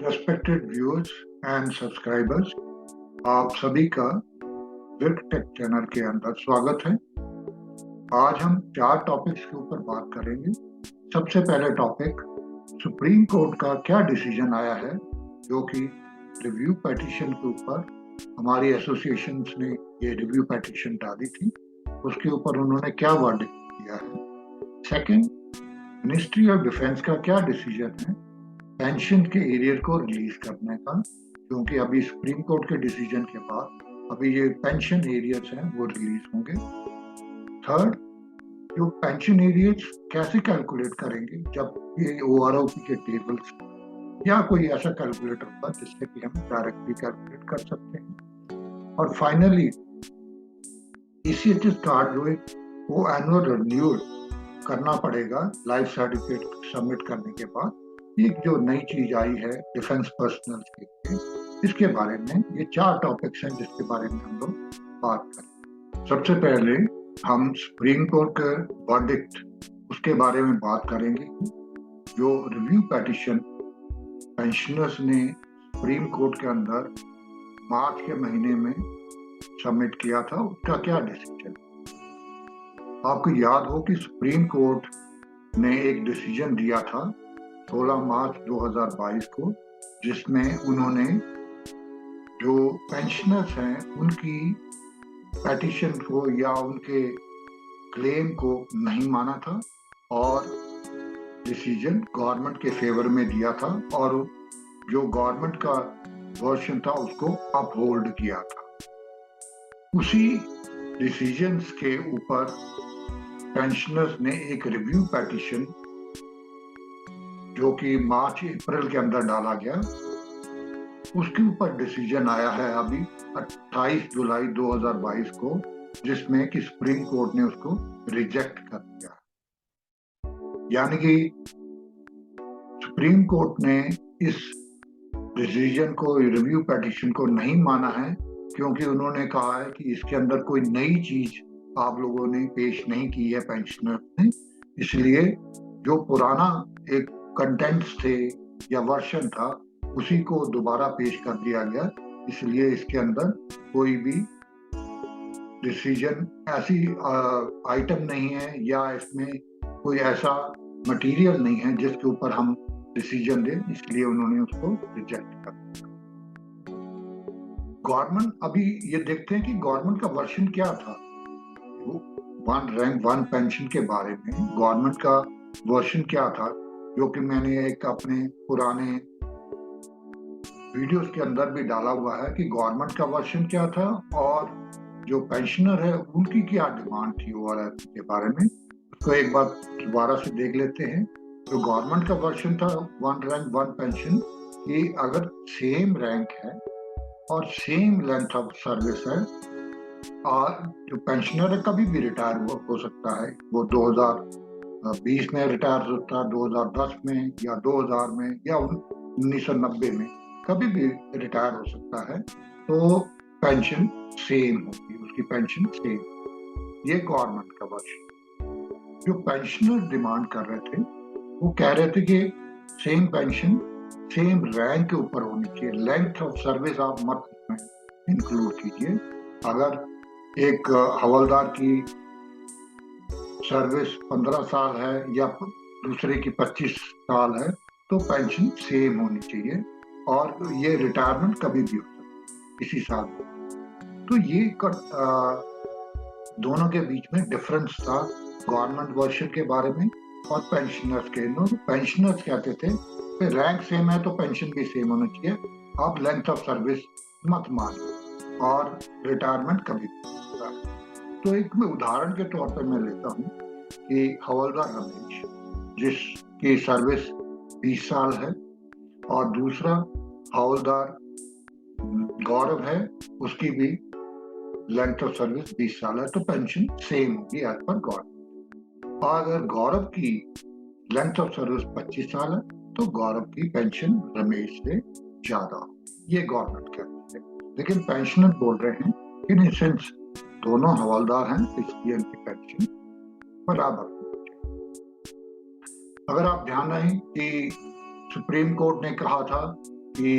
Respected viewers and subscribers, आप सभी का विर्क टेक चैनल के अंदर स्वागत है। आज हम 4 टॉपिक्स के ऊपर बात करेंगे। सबसे पहले टॉपिक, सुप्रीम कोर्ट का क्या डिसीजन आया है, जो कि रिव्यू पिटीशन के ऊपर हमारी एसोसिएशंस ने ये रिव्यू पिटीशन डाली थी, उसके ऊपर उन्होंने क्या वर्डिक्ट दिया है। सेकंड, मिनिस्ट्री ऑफ डिफेंस का क्या डिसीजन है पेंशन के एरियर को रिलीज करने का, क्योंकि अभी सुप्रीम कोर्ट के डिसीजन के बाद अभी ये पेंशन एरियर्स हैं वो रिलीज होंगे। थर्ड, जो पेंशन एरियर्स कैसे कैलकुलेट करेंगे जब ये ओआरओपी के टेबल्स या कोई ऐसा कैलकुलेटर होगा जिससे कि हम डायरेक्टली कैलकुलेट कर सकते हैं। और फाइनली ईसीएचएस कार्ड जो है वो एनुअल रिन्यूअल करना पड़ेगा लाइफ सर्टिफिकेट सबमिट करने के बाद। एक जो नई चीज आई है डिफेंस पर्सनल के लिए, इसके बारे में ये 4 टॉपिक्स हैं जिसके बारे में हम लोग बात करें। सबसे पहले हम सुप्रीम कोर्ट के वर्डिक्ट उसके बारे में बात करेंगे। जो रिव्यू पिटीशन पेंशनर्स ने सुप्रीम कोर्ट के अंदर मार्च के महीने में सबमिट किया था, उसका क्या डिसीजन। आपको याद हो कि सुप्रीम कोर्ट ने एक डिसीजन दिया था 16 मार्च 2022 को, जिसमें उन्होंने जो पेंशनर्स हैं उनकी पिटीशन को या उनके क्लेम को नहीं माना था और डिसीजन गवर्नमेंट के फेवर में दिया था और जो गवर्नमेंट का वर्जन था उसको अपहोल्ड किया था। उसी डिसीजंस के ऊपर पेंशनर्स ने एक रिव्यू पिटीशन जो कि मार्च अप्रैल के अंदर डाला गया, उसके ऊपर डिसीजन आया है अभी 28 जुलाई 2022 को, जिसमें कि सुप्रीम कोर्ट ने उसको रिजेक्ट कर दिया। यानी कि सुप्रीम कोर्ट ने इस डिसीजन को, रिव्यू पिटीशन को नहीं माना है, क्योंकि उन्होंने कहा है कि इसके अंदर कोई नई चीज आप लोगों ने पेश नहीं की है पेंशनर ने, इसलिए जो पुराना एक कंटेंट्स थे या वर्जन था उसी को दोबारा पेश कर दिया गया। इसलिए इसके अंदर कोई भी डिसीजन ऐसी आइटम नहीं है या इसमें कोई ऐसा मटेरियल नहीं है जिसके ऊपर हम डिसीजन दें, इसलिए उन्होंने उसको रिजेक्ट कर दिया। गवर्नमेंट, अभी ये देखते हैं कि गवर्नमेंट का वर्जन क्या था। वन रैंक वन पेंशन के बारे में गवर्नमेंट का वर्जन क्या था, जो कि मैंने एक अपने पुराने वीडियोस के अंदर भी डाला हुआ है कि गवर्नमेंट का वर्जन क्या था और जो पेंशनर है उनकी क्या डिमांड थी ओआरओपी के बारे में। उसको एक बार दोबारा से देख लेते हैं। जो गवर्नमेंट का वर्जन था वन रैंक वन पेंशन, कि अगर सेम रैंक है और सेम लेंथ ऑफ सर्विस है और जो पेंशनर है कभी भी रिटायर हो सकता है, वो 2020 में रिटायर होता है, 2010 में या 2000 में या 1990 में कभी भी रिटायर हो सकता है, तो पेंशन सेम होगी, उसकी पेंशन सेम। ये गवर्नमेंट का वर्जन। जो पेंशनर डिमांड कर रहे थे वो कह रहे थे कि सेम पेंशन सेम रैंक के ऊपर होनी चाहिए, लेंथ ऑफ सर्विस आप मत इंक्लूड कीजिए। अगर एक हवलदार की सर्विस 15 साल है या दूसरे की 25 साल है तो पेंशन सेम होनी चाहिए और ये रिटायरमेंट कभी भी हो सकती है इसी साल में। तो ये दोनों के बीच में डिफरेंस था गवर्नमेंट वर्जन के बारे में और पेंशनर्स के। पेंशनर्स कहते थे कि रैंक सेम है तो पेंशन भी सेम होना चाहिए, आप लेंथ ऑफ सर्विस मत मानिए और रिटायरमेंट कभी भी हो सकता है। तो एक उदाहरण के तौर पर मैं लेता हूँ कि हवलदार रमेश जिसकी सर्विस 20 साल है और दूसरा हवलदार गौरव है, उसकी भी लेंथ ऑफ सर्विस 20 साल है, तो पेंशन सेम होगी एज पर गौरव। और अगर गौरव की लेंथ ऑफ सर्विस 25 साल है तो गौरव की पेंशन रमेश से ज्यादा हो। ये गवर्नमेंट कहती है, लेकिन पेंशनर बोल रहे हैं कि नहीं, सिंस दोनों हवलदार हैं इसलिए उनकी पेंशन बराबर होनी चाहिए। अगर आप ध्यान रखें कि सुप्रीम कोर्ट ने कहा था कि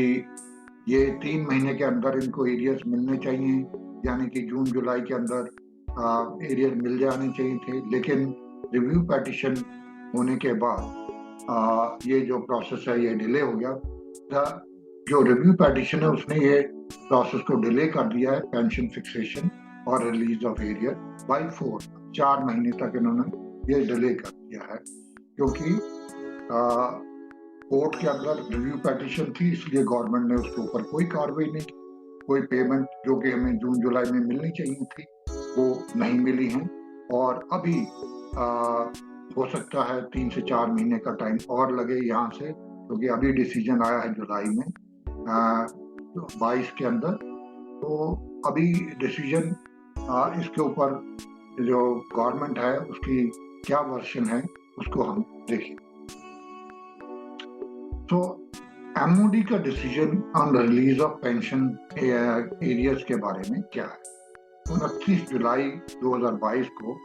ये 3 महीने के अंदर इनको एरियर्स मिलने चाहिए, यानी कि जून जुलाई के अंदर एरियर मिल जाने चाहिए थे। लेकिन रिव्यू पिटीशन होने के बाद ये जो प्रोसेस है ये डिले हो गया। जो रिव्यू पिटीशन है उसने ये प्रोसेस को डिले कर दिया है, पेंशन फिक्सेशन और रिलीज ऑफ एरियर बाय 4 महीने तक इन्होंने ये डिले कर दिया है, क्योंकि कोर्ट के अंदर रिव्यू पिटीशन थी, इसलिए गवर्नमेंट ने उसके ऊपर कोई कार्रवाई नहीं की। कोई पेमेंट जो कि हमें जून जुलाई में मिलनी चाहिए थी वो नहीं मिली है, और अभी हो सकता है 3 से 4 महीने का टाइम और लगे यहाँ से, क्योंकि अभी डिसीजन आया है जुलाई में 22 के अंदर। तो अभी डिसीजन इसके ऊपर जो गवर्नमेंट है उसकी क्या वर्जन है उसको हम देखें। तो एमओडी का decision on release of pension arrears के बारे में क्या है? 29 जुलाई 2022 को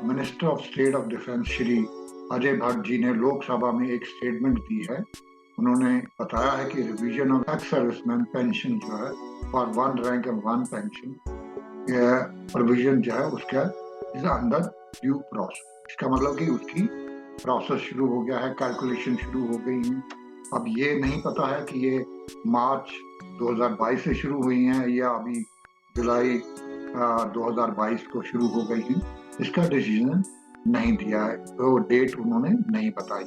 minister of state of defence Shri Ajay Bhatt ji ने लोकसभा में एक स्टेटमेंट दी है। उन्होंने बताया है कि revision of ex serviceman pension जो है for 1 rank and 1 pension provision जो है उसका इज अंडर ड्यू प्रोसेस। इसका मतलब कि उसकी प्रोसेस शुरू हो गया है, कैलकुलेशन शुरू हो गई है। अब ये नहीं पता है कि ये मार्च 2022 से शुरू हुई हैं या अभी जुलाई 2022 को शुरू हो गई हैं। इसका डिसीजन नहीं दिया है, तो डेट उन्होंने नहीं बताई।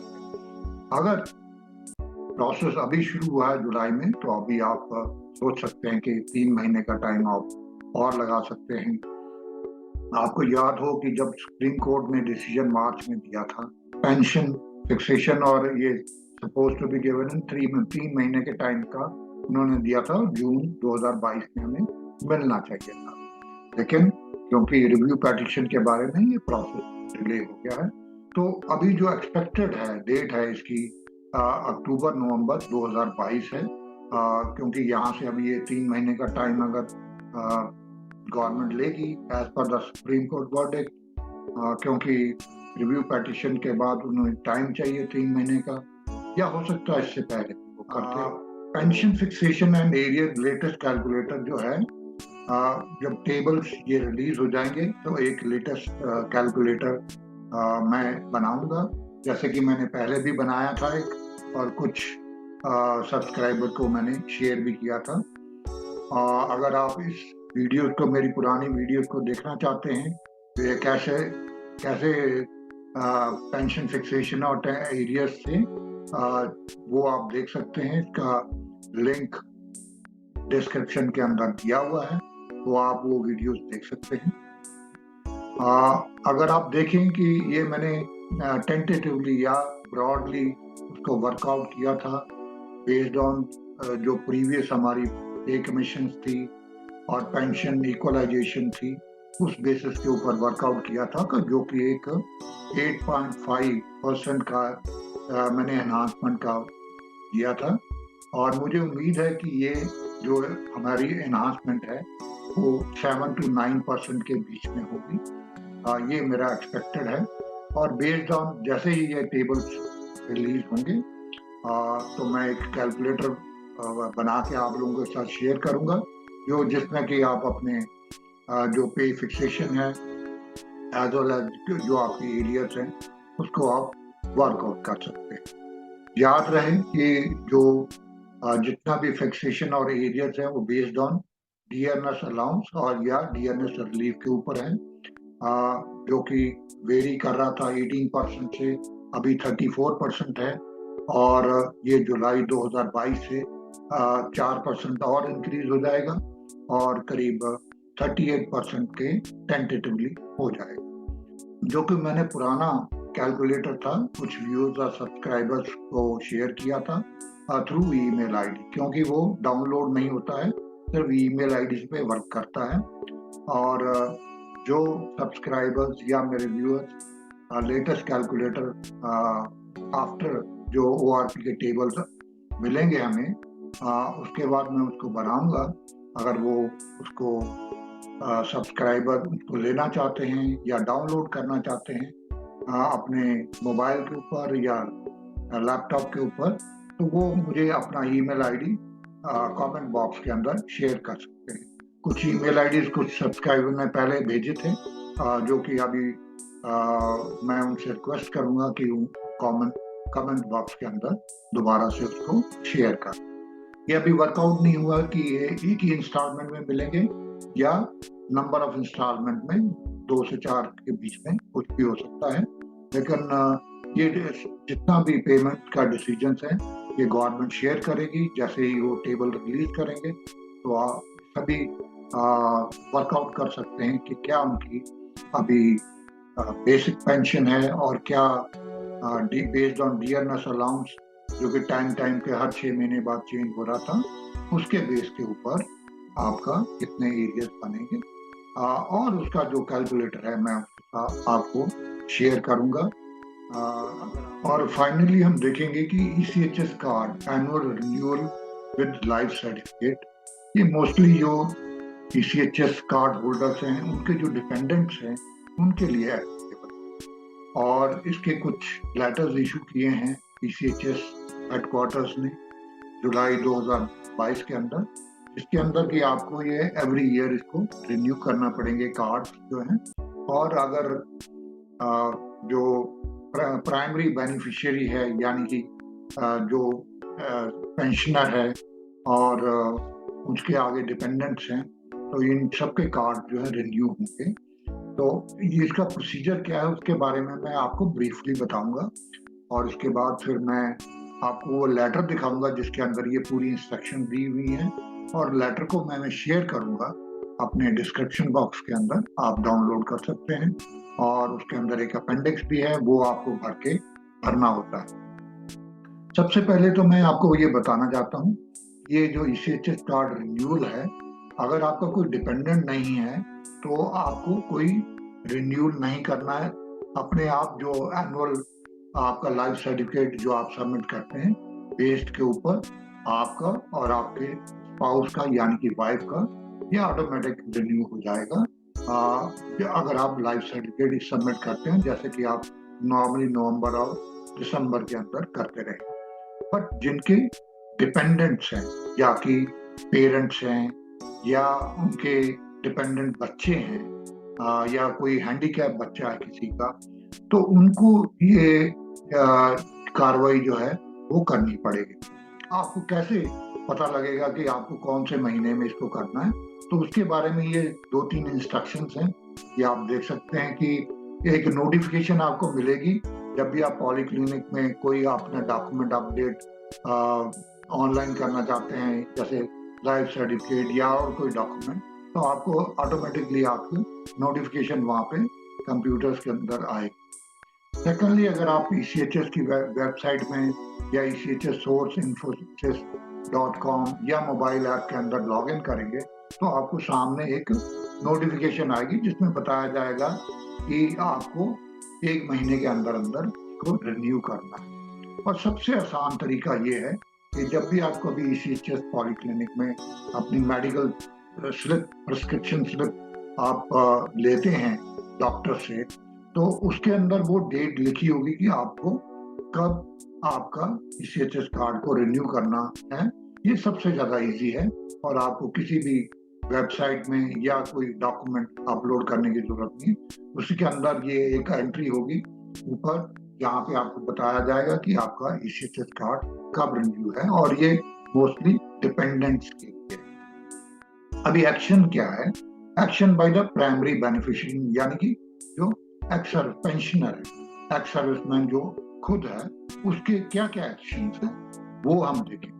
अगर प्रोसेस अभी शुरू हुआ है जुलाई में, तो अभी आप सोच सकते हैं कि 3 महीने का टाइम आप और लगा सकते हैं। आपको याद हो कि जब सुप्रीम कोर्ट ने डिसीजन मार्च में दिया था, पेंशन फिक्सेशन और ये suppose to be given in 3 महीने के टाइम का उन्होंने दिया था, जून 2022 में हमें मिलना चाहिए था। लेकिन क्योंकि रिव्यू पिटीशन के बारे में ये प्रोसेस डिले हो गया है, तो अभी जो एक्सपेक्टेड है डेट है इसकी अक्टूबर नवंबर 2022 है, क्योंकि यहाँ से अभी ये 3 महीने का टाइम अगर गवर्नमेंट लेगी as per the supreme court verdict, क्योंकि रिव्यू पिटीशन के बाद उन्हें टाइम चाहिए 3 महीने का, या हो सकता है इससे पहले वो करते। Pension fixation and arrear latest calculator जो है, जब टेबल्स ये रिलीज हो जाएंगे तो एक लेटेस्ट कैलकुलेटर मैं बनाऊंगा, जैसे कि मैंने पहले भी बनाया था एक, और कुछ सब्सक्राइबर को मैंने शेयर भी किया था। अगर आप इस वीडियो को, मेरी पुरानी वीडियो को देखना चाहते हैं तो ये कैसे पेंशन फिक्सेशन और एरियर्स से वो आप देख सकते हैं। इसका लिंक डिस्क्रिप्शन के अंदर दिया हुआ है, तो आप वो वीडियोस देख सकते हैं। अगर आप देखें कि ये मैंने टेंटेटिवली या ब्रॉडली उसको वर्कआउट किया था बेस्ड ऑन जो प्रीवियस हमारी पे कमीशन थी और पेंशन इक्वलाइजेशन थी, उस बेसिस के ऊपर वर्कआउट किया था, जो कि एक 8.5% का मैंने एनहांसमेंट का दिया था। और मुझे उम्मीद है कि ये जो हमारी एनहांसमेंट है वो 7 to 9% के बीच में होगी, ये मेरा एक्सपेक्टेड है। और बेस्ड ऑन जैसे ही ये टेबल्स रिलीज होंगे तो मैं एक कैलकुलेटर बना के आप लोगों के साथ शेयर करूंगा, जिसमें कि आप अपने जो पे फिक्सेशन है एज वेल एज जो आपकी एरियर्स हैं उसको आप वर्कआउट कर सकते हैं। याद रहे कि जो जितना भी फिक्सेशन और एरियर्स हैं वो बेस्ड ऑन डीएनएस अलाउंस और या डीएनएस रिलीफ के ऊपर है, जो कि वेरी कर रहा था 18% से अभी 34% है, और ये जुलाई 2022 से 4% और इंक्रीज हो जाएगा और करीब 38% के टेंटेटिवली हो जाएगा। जो कि मैंने पुराना कैलकुलेटर था, कुछ व्यूअर्स और सब्सक्राइबर्स को शेयर किया था थ्रू ईमेल आईडी, क्योंकि वो डाउनलोड नहीं होता है, सिर्फ ईमेल आईडी पे वर्क करता है। और जो सब्सक्राइबर्स या मेरे व्यूअर्स लेटेस्ट कैलकुलेटर आफ्टर जो ORP के टेबल्स मिलेंगे हमें, उसके बाद मैं उसको बनाऊंगा। अगर वो उसको सब्सक्राइबर उसको लेना चाहते हैं या डाउनलोड करना चाहते हैं अपने मोबाइल के ऊपर या लैपटॉप के ऊपर, तो वो मुझे अपना ईमेल आईडी कमेंट बॉक्स के अंदर शेयर कर सकते हैं। कुछ ईमेल आईडीज कुछ सब्सक्राइबर ने पहले भेजे थे, जो कि अभी मैं उनसे रिक्वेस्ट करूंगा कि कमेंट कमेंट बॉक्स के अंदर दोबारा से उसको शेयर कर। ये अभी वर्कआउट नहीं हुआ कि ये एक ही इंस्टॉलमेंट में मिलेंगे या नंबर ऑफ इंस्टॉलमेंट में 2 से 4 के बीच में कुछ भी हो सकता है, लेकिन ये जितना भी पेमेंट का डिसीजन है ये गवर्नमेंट शेयर करेगी। जैसे ही वो टेबल रिलीज करेंगे तो आप सभी वर्कआउट कर सकते हैं कि क्या उनकी अभी बेसिक पेंशन है और क्या बेस्ड ऑन डियरनेस अलाउंस, जो कि टाइम के हर 6 महीने बाद चेंज हो रहा था, उसके बेस के ऊपर आपका कितने एरियाज बनेंगे, और उसका जो कैलकुलेटर है मैं आपको शेयर करूंगा। और फाइनली हम देखेंगे कि ECHS card annual renewal with life certificate, ये मोस्टली जो ECHS कार्ड होल्डर्स हैं उनके जो डिपेंडेंट्स हैं उनके लिए एप्लीकेबल, और इसके कुछ लेटर्स इशू किए हैं ECHS हेडक्वार्टर्स ने जुलाई 2022 के अंदर, जिसके अंदर कि आपको ये एवरी ईयर इसको रिन्यू करना पड़ेंगे कार्ड्स जो हैं। और अगर जो प्राइमरी बेनिफिशियरी है यानी कि जो पेंशनर है और उसके आगे डिपेंडेंट्स हैं, तो इन सबके कार्ड जो है रिन्यू होंगे। तो ये इसका प्रोसीजर क्या है उसके बारे में मैं आपको ब्रीफली बताऊंगा, और इसके बाद फिर मैं आपको वो लेटर दिखाऊंगा जिसके अंदर ये पूरी इंस्ट्रक्शन दी हुई हैं, और लेटर को मैं शेयर करूंगा अपने डिस्क्रिप्शन बॉक्स के अंदर, आप डाउनलोड कर सकते हैं। और उसके अंदर एक अपेंडिक्स भी है, वो आपको भरना होता है। सबसे पहले तो मैं आपको ये बताना चाहता हूँ, ये जो ECHS कार्ड रिन्यूअल है, अगर आपका कोई डिपेंडेंट नहीं है तो आपको कोई रिन्यूअल नहीं करना है। अपने आप जो एनुअल आपका लाइफ सर्टिफिकेट जो आप सबमिट करते हैं बेस्ड के ऊपर आपका और आपके स्पाउस का यानी कि वाइफ का ये ऑटोमेटिक रिन्यू हो जाएगा अगर आप लाइफ सर्टिफिकेट सबमिट करते हैं, जैसे कि आप नॉर्मली नवंबर और दिसंबर के अंदर करते रहे। बट जिनके डिपेंडेंट्स हैं या कि पेरेंट्स हैं या उनके डिपेंडेंट बच्चे हैं या कोई हैंडीकैप बच्चा है किसी का, तो उनको ये कार्रवाई जो है वो करनी पड़ेगी। आपको कैसे पता लगेगा कि आपको कौन से महीने में इसको करना है, तो उसके बारे में ये 2-3 इंस्ट्रक्शंस हैं। ये आप देख सकते हैं कि एक नोटिफिकेशन आपको मिलेगी जब भी आप पॉलीक्लिनिक में कोई अपना डॉक्यूमेंट अपडेट ऑनलाइन करना चाहते हैं, जैसे लाइफ सर्टिफिकेट या और कोई डॉक्यूमेंट, तो आपको ऑटोमेटिकली आपको नोटिफिकेशन वहाँ पे कंप्यूटर्स के अंदर आएगी। सेकेंडली, अगर आप ECHS की वेबसाइट में या ECHSsourceinfosys.com या मोबाइल ऐप के अंदर लॉग इन करेंगे तो आपको सामने एक नोटिफिकेशन आएगी जिसमें बताया जाएगा कि आपको 1 महीने के अंदर अंदर इसको रिन्यू करना है। और सबसे आसान तरीका ये है कि जब भी आप कभी ECHS पॉलीक्लिनिक में अपनी मेडिकल स्लिप, प्रिस्क्रिप्शन स्लिप आप लेते हैं डॉक्टर से, तो उसके अंदर वो डेट लिखी होगी कि आपको कब आपका ECHS कार्ड को रिन्यू करना है। ये सबसे ज़्यादा इजी है और आपको किसी भी वेबसाइट में या कोई डॉक्यूमेंट अपलोड करने की जरूरत नहीं। उसी के अंदर ये एक एंट्री होगी ऊपर जहाँ पे आपको बताया जाएगा कि आपका ECHS कार्ड कब रिन्यू है, और ये मोस्टली डिपेंडेंट्स के लिए। अभी एक्शन क्या है? Action by the primary beneficiary, यानी कि जो एक्स पेंशनर है, एक्स सर्विसमैन जो खुद है, उसके क्या क्या एक्शन हैं वो हम देखेंगे।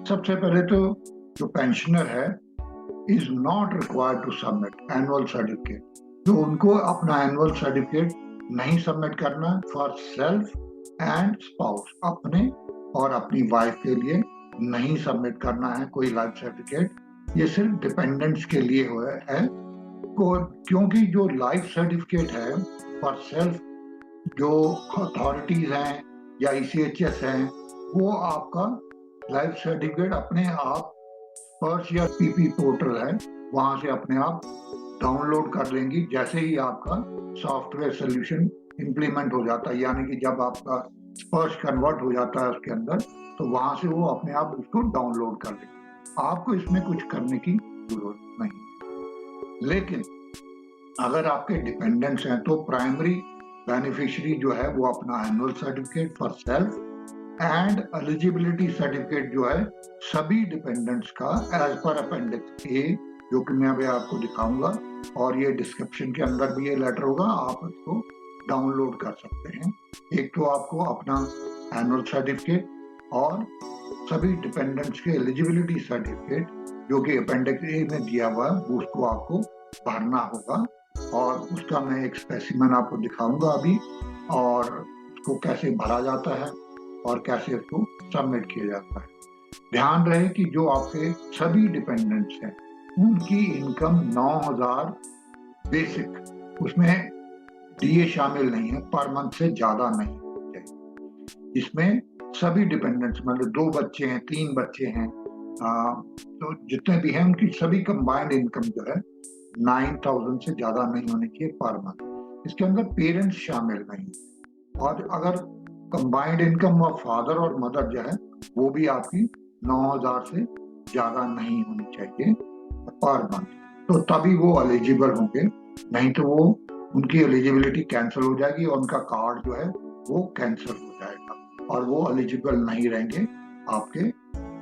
सबसे पहले तो जो पेंशनर है is not required to submit annual certificate, तो उनको अपना एनुअल सर्टिफिकेट नहीं सबमिट करना फॉर सेल्फ एंड स्पाउस, अपने और अपनी वाइफ के लिए नहीं सबमिट करना है कोई लाइफ सर्टिफिकेट। ये सिर्फ डिपेंडेंट्स के लिए है, क्योंकि जो लाइफ सर्टिफिकेट है फॉर सेल्फ, जो अथॉरिटीज हैं या ECHS हैं, वो आपका लाइफ सर्टिफिकेट अपने आप पर्स या PP पोर्टल है वहां से अपने आप डाउनलोड कर लेंगी जैसे ही आपका सॉफ्टवेयर सोल्यूशन इंप्लीमेंट हो जाता है। यानी कि जब आपका स्पर्श कन्वर्ट हो जाता है उसके अंदर, तो वहां से वो अपने आप उसको डाउनलोड कर लेगा। आपको इसमें कुछ करने की जरूरत नहीं। लेकिन अगर आपके डिपेंडेंट्स हैं तो प्राइमरी बेनिफिशियरी जो है वो अपना annual certificate for self and eligibility certificate जो है सभी डिपेंडेंट्स का एज पर अपेंडिक्स ए, जो कि मैं अभी आपको दिखाऊंगा, और ये डिस्क्रिप्शन के अंदर भी ये लेटर होगा, आप इसको डाउनलोड कर सकते हैं। एक तो आपको अपना एनुअल सर्टिफिकेट और सभी डिपेंडेंट्स के एलिजिबिलिटी सर्टिफिकेट जो कि अपेंडिक्स ए में दिया हुआ है वो उसको आपको भरना होगा, और उसका मैं एक स्पेसिमेन आपको दिखाऊंगा अभी, और उसको कैसे भरा जाता है और कैसे उसको सबमिट किया जाता है। ध्यान रहे कि जो आपके सभी डिपेंडेंट्स हैं उनकी इनकम 9,000 बेसिक, उसमें डीए शामिल नहीं है, पर मंथ से ज्यादा नहीं होनी चाहिए। इसमें सभी डिपेंडेंट्स, मतलब 2 बच्चे हैं, 3 बच्चे हैं, तो जितने भी हैं उनकी सभी कंबाइंड इनकम जो है 9,000 से ज्यादा नहीं होनी चाहिए पर मंथ। इसके अंदर पेरेंट्स शामिल नहीं, और अगर कंबाइंड इनकम ऑफ फादर और मदर जो है वो भी आपकी 9,000 से ज्यादा नहीं होनी चाहिए पर मंथ, तो तभी वो एलिजिबल होंगे। नहीं तो वो उनकी एलिजिबिलिटी कैंसिल हो जाएगी और उनका कार्ड जो है वो कैंसिल हो जाएगा और वो एलिजिबल नहीं रहेंगे आपके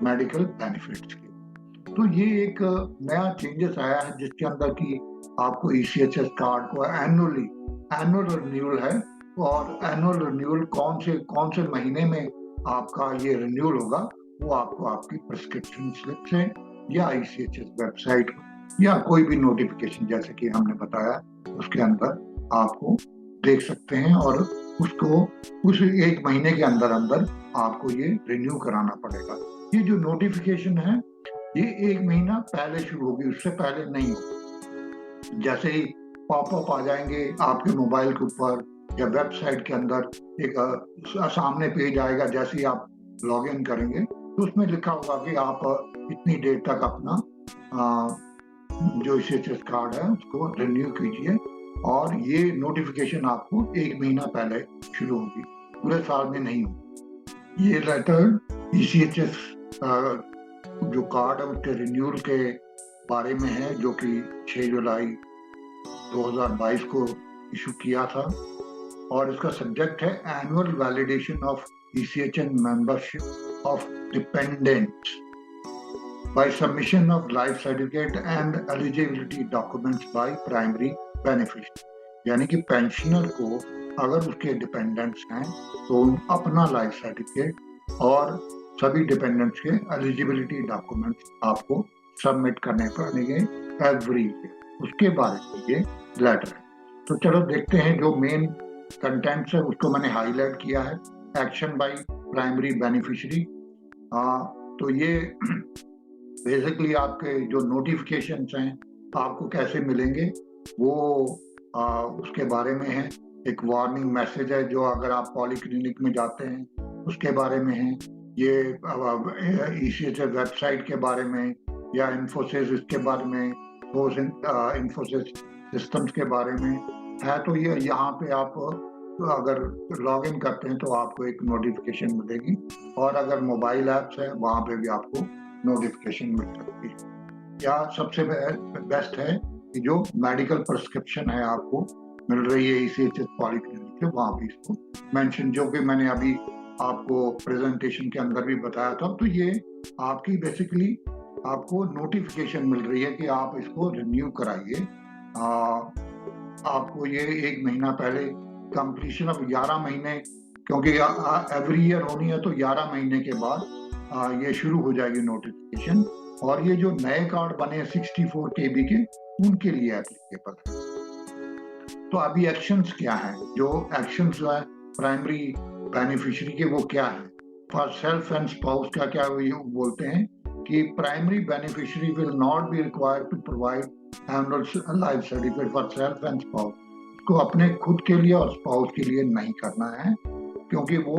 मेडिकल बेनिफिट्स के। तो ये एक नया चेंजेस आया है जिसके अंदर की आपको ईसीएचएस कार्ड को एनुअल रिन्यूअल है, और एनुअल रिन्यूअल कौन से महीने में आपका ये रिन्यूअल होगा वो आपको आपकी प्रिस्क्रिप्शन स्लिप से या ईसीएचएस वेबसाइट या कोई भी नोटिफिकेशन जैसे कि हमने बताया उसके अंदर आपको देख सकते हैं, और उसको उस 1 महीने के अंदर अंदर आपको ये रिन्यू कराना पड़ेगा। ये जो नोटिफिकेशन है ये 1 महीना पहले शुरू होगी, उससे पहले नहीं होगी। जैसे ही पॉपअप आ जाएंगे आपके मोबाइल के ऊपर या वेबसाइट के अंदर, एक सामने पेज आएगा, जैसे ही आप लॉग इन करेंगे तो उसमें लिखा होगा कि आप इतनी डेट तक अपना जो ईसीएचएस कार्ड है उसको रिन्यू कीजिए, और ये नोटिफिकेशन आपको 1 महीना पहले शुरू होगी, पूरे साल में नहीं होगी। ये लेटर ईसीएचएस जो कार्ड है उसके रिन्यूअल के बारे में है, जो कि 6 जुलाई 2022 को इशू किया था, और इसका सब्जेक्ट है annual validation of ECHS membership of dependents by submission of life certificate and eligibility documents by primary beneficiary। यानी कि पेंशनर को अगर उसके डिपेंडेंट्स हैं तो अपना लाइफ सर्टिफिकेट और सभी डिपेंडेंट्स के एलिजिबिलिटी डॉक्यूमेंट्स आपको सबमिट करने पड़ेंगे एवरी ईयर, उसके बारे में ये लेटर है। तो चलो देखते हैं, जो मेन कंटेंट्स है उसको मैंने हाईलाइट किया है। एक्शन बाय प्राइमरी बेनिफिशियरी, तो ये बेसिकली आपके जो नोटिफिकेशंस हैं आपको कैसे मिलेंगे वो उसके बारे में है। एक वार्निंग मैसेज है जो अगर आप पॉलीक्लिनिक में जाते हैं उसके बारे में है। ये ईसीएचएस वेबसाइट के बारे में या इन्फोसिस इसके बारे में, इन्फोसिस सिस्टम्स के बारे में है। तो ये यहाँ पे आप अगर लॉग इन करते हैं तो आपको एक नोटिफिकेशन मिलेगी, और अगर मोबाइल ऐप्स है वहाँ पे भी आपको नोटिफिकेशन मिल सकती है। या सबसे बेस्ट है कि जो मेडिकल प्रिस्क्रिप्शन है आपको मिल रही है ईसीएचएस पॉलीक्लिनिक से, वहाँ भी इसको मेंशन, जो कि मैंने अभी आपको प्रेजेंटेशन के अंदर भी बताया था। तो ये आपकी बेसिकली आपको नोटिफिकेशन मिल रही है कि आप इसको रिन्यू कराइए। आपको ये 1 महीना पहले कंप्लीशन ऑफ 11 महीने, क्योंकि एवरी ईयर होनी है तो 11 महीने के बाद ये शुरू हो जाएगी नोटिफिकेशन, और ये जो नए कार्ड बने 64 KB के उनके लिए एप्लीकेबल है। तो अभी एक्शंस क्या हैं, जो एक्शंस जो है प्राइमरी बेनिफिशियरी के वो क्या है। फॉर सेल्फ एंड स्पाउस का क्या बोलते हैं कि primary beneficiary will not be required to provide annual life certificate for self and spouse. इसको अपने खुद के लिए और स्पाउस के लिए नहीं करना है, क्योंकि वो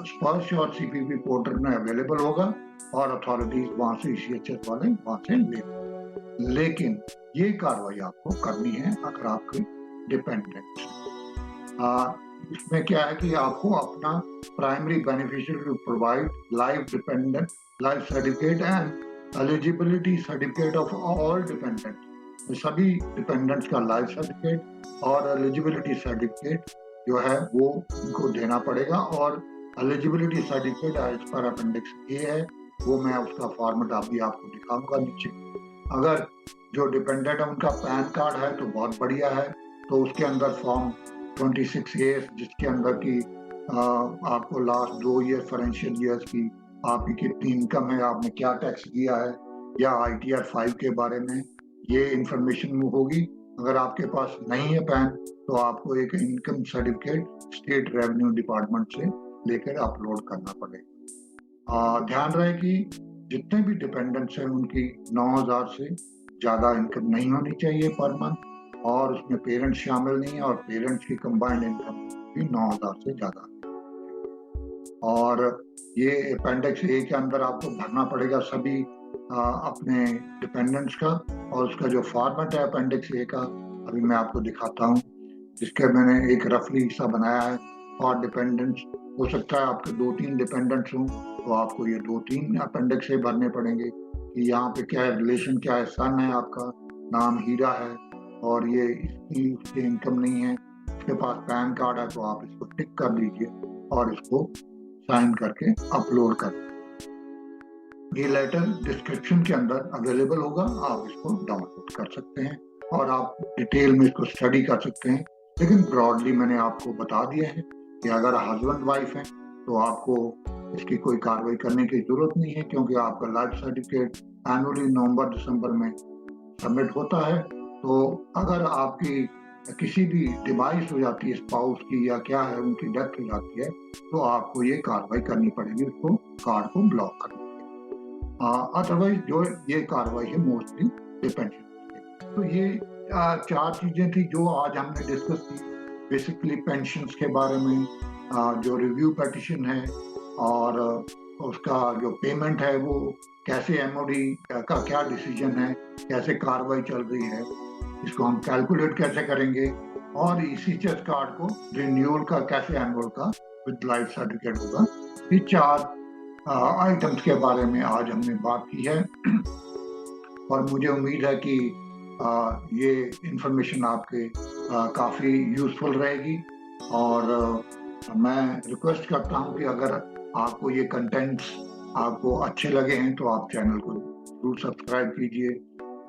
स्पर्श और सीपीपी पोर्टल में अवेलेबल होगा और अथॉरिटीज वहां से ईसीएचएस वाले वहां से ले। लेकिन ये कार्रवाई आपको करनी है अगर आपके डिपेंडेंट्स। इसमें क्या है कि आपको अपना primary beneficiary to provide life certificate and eligibility certificate of all dependent, सभी डिपेंडेंट्स का लाइफ सर्टिफिकेट और एलिजिबिलिटी सर्टिफिकेट जो है वो उनको देना पड़ेगा। और eligibility certificate as per appendix A है, वो मैं उसका फॉर्मेट अभी आपको दिखाऊंगा नीचे। अगर जो डिपेंडेंट है उनका पैन कार्ड है तो बहुत बढ़िया है, तो उसके अंदर फॉर्म 26A जिसके अंदर की आपको लास्ट 2 ईयर फाइनेंशियल ईयर्स की आपकी कितनी इनकम है, आपने क्या टैक्स किया है, या ITR 5 के बारे में ये इंफॉर्मेशन होगी। अगर आपके पास नहीं है पैन तो आपको एक income certificate state revenue department से लेकर अपलोड करना पड़ेगा। ध्यान रहे कि जितने भी डिपेंडेंट्स हैं उनकी 9,000 से ज़्यादा इनकम नहीं होनी चाहिए पर मंथ, और उसमें पेरेंट्स शामिल नहीं है, और पेरेंट्स की कंबाइंड इनकम भी 9,000 से ज़्यादा। और ये अपेंडिक्स ए के अंदर आपको भरना पड़ेगा सभी अपने डिपेंडेंट्स का, और उसका जो फॉर्मेट है अपेंडिक्स ए का अभी मैं आपको दिखाता हूँ, जिसके मैंने एक रफली सा बनाया है फॉर डिपेंडेंट्स। हो सकता है आपके 2-3 डिपेंडेंट्स हों तो आपको ये 2-3 अपेंडिक्स ए भरने पड़ेंगे कि यहाँ पे क्या है, रिलेशन क्या है, सन है आपका, नाम हीरा है, और ये इसकी इनकम नहीं है, इसके पास पैन कार्ड है, तो आप इसको टिक कर दीजिए और इसको साइन करके अपलोड कर। ये लेटर डिस्क्रिप्शन के अंदर अवेलेबल होगा, आप इसको डाउनलोड कर सकते हैं और आप डिटेल में इसको स्टडी कर सकते हैं। लेकिन ब्रॉडली मैंने आपको बता दिया है कि अगर हस्बैंड वाइफ है तो आपको इसकी कोई कार्रवाई करने की जरूरत नहीं है, क्योंकि आपका लाइफ सर्टिफिकेट एनुअली नवंबर-दिसंबर में सबमिट होता है। तो अगर आपकी किसी भी डिवाइस हो जाती है स्पाउस की या क्या है, उनकी डेथ हो जाती है, तो आपको ये कार्रवाई करनी पड़ेगी, उसको कार्ड को ब्लॉक करना। अदरवाइज जो ये कार्रवाई है मोस्टली पेंशन। तो ये 4 चीजें थी जो आज हमने डिस्कस की। बेसिकली पेंशन्स के बारे में, जो रिव्यू पिटीशन है और उसका जो पेमेंट है वो कैसे, MOD का क्या डिसीजन है, कैसे कार्रवाई चल रही है, इसको हम कैलकुलेट कैसे करेंगे, और ECHS कार्ड को रिन्यूअल का कैसे एनुअल का विद लाइफ सर्टिफिकेट होगा। ये 4 आइटम्स के बारे में आज हमने बात की है और मुझे उम्मीद है कि ये इंफॉर्मेशन आपके काफ़ी यूज़फुल रहेगी। और मैं रिक्वेस्ट करता हूँ कि अगर आपको ये कंटेंट्स आपको अच्छे लगे हैं तो आप चैनल को जरूर सब्सक्राइब कीजिए।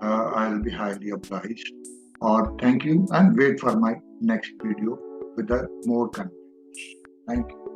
I will be highly obliged, और thank you and wait for my next video with more contents. Thank you.